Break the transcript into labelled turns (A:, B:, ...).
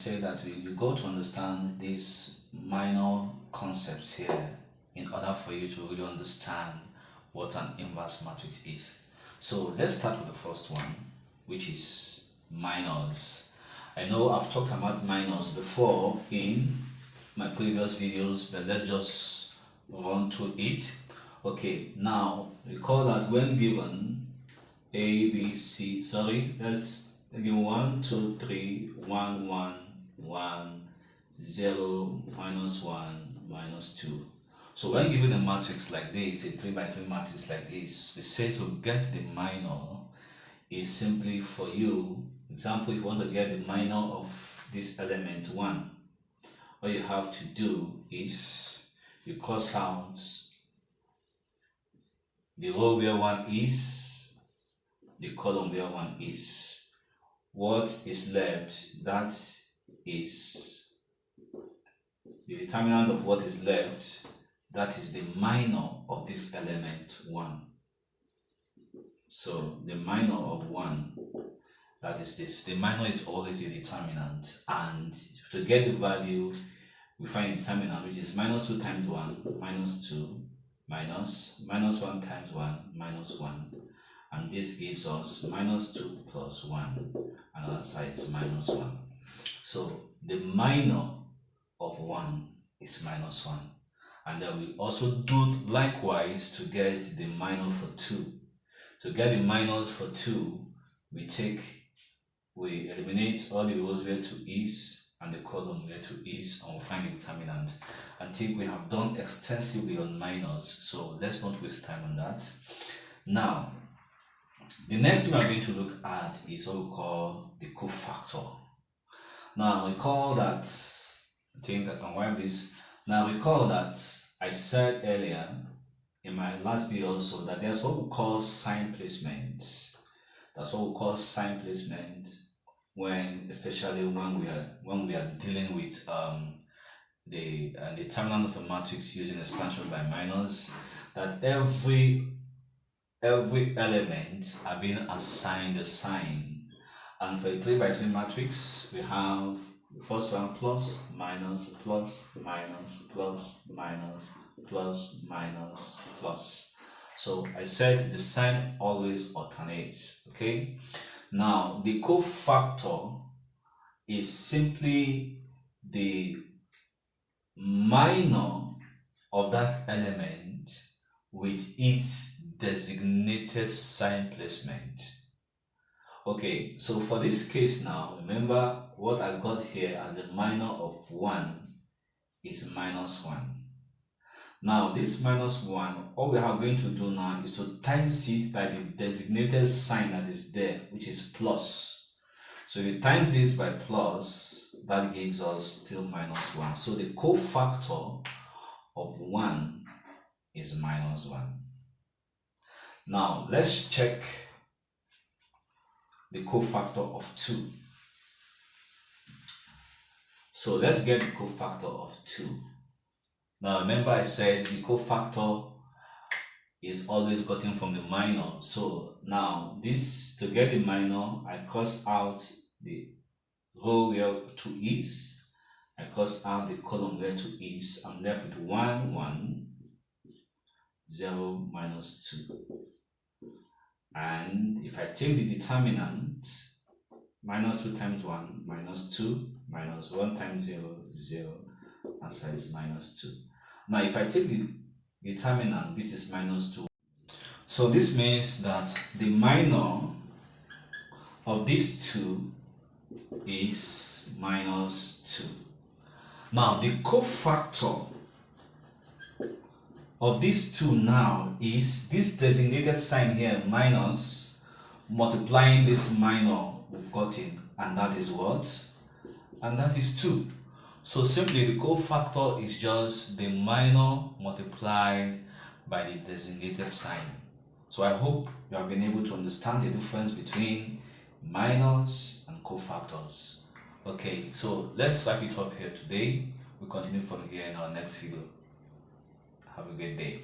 A: say that you got to understand these minor concepts here in order for you to really understand what an inverse matrix is. So let's start with the first one, which is minors. I know I've talked about minors before in my previous videos, but let's just run through it. Okay, now recall that when given a, B, C, let's give 1, 2, 3, 1, 1, 1, 0, minus 1, minus 2. So when given a matrix like this, a 3 by 3 matrix like this, we say to get the minor is simply for you, example, if you want to get the minor of this element 1, all you have to do is you cross out the row where 1 is, the column where 1 is. What is left, that is the determinant of what is left, that is the minor of this element 1. So the minor of 1, that is this. The minor is always a determinant, and to get the value, we find the determinant, which is minus 2 times 1, minus 2, minus 1 times 1, minus 1. And this gives us minus 2 plus 1, and our side is minus 1. So the minor of 1 is minus 1. And then we also do likewise to get the minor for 2. To get the minors for 2, we eliminate all the rows where 2 is and the column where 2 is, and we'll find the determinant. I think we have done extensively on minors, so let's not waste time on that. Now, the next thing we're going to look at is what we call the cofactor. Now recall that, I think I can wipe this. Now recall that I said earlier in my last video also that there's what we call sign placement. That's what we call sign placement especially when we are dealing with the determinant of a matrix using expansion by minors, that every element are being assigned a sign. And for a 3 by 3 matrix, we have the first one plus, minus, plus, minus, plus, minus, plus, minus, plus. So I said the sign always alternates. Okay. Now the cofactor is simply the minor of that element with its designated sign placement. Okay, so for this case now, remember what I got here as the minor of 1 is minus 1. Now this minus 1, all we are going to do now is to times it by the designated sign that is there, which is plus. So if we times this by plus, that gives us still minus 1. So the cofactor of 1 is minus 1. Now let's check the cofactor of 2. So let's get the cofactor of 2. Now remember I said the cofactor is always gotten from the minor. So now this, to get the minor, I cross out the row where 2 is, I cross out the column where 2 is, I'm left with 1, 1, 0, minus 2. And if I take the determinant, minus 2 times 1, minus 2, minus 1 times 0, 0, answer is minus 2. Now if I take the determinant, this is minus 2. So this means that the minor of these 2 is minus 2. Now the cofactor of these 2 now is this designated sign here, minus, multiplying this minor we've gotten, and that is what? And that is 2. So simply the cofactor is just the minor multiplied by the designated sign. So I hope you have been able to understand the difference between minors and cofactors. Okay, so let's wrap it up here today. We'll continue from here in our next video. Have a great day.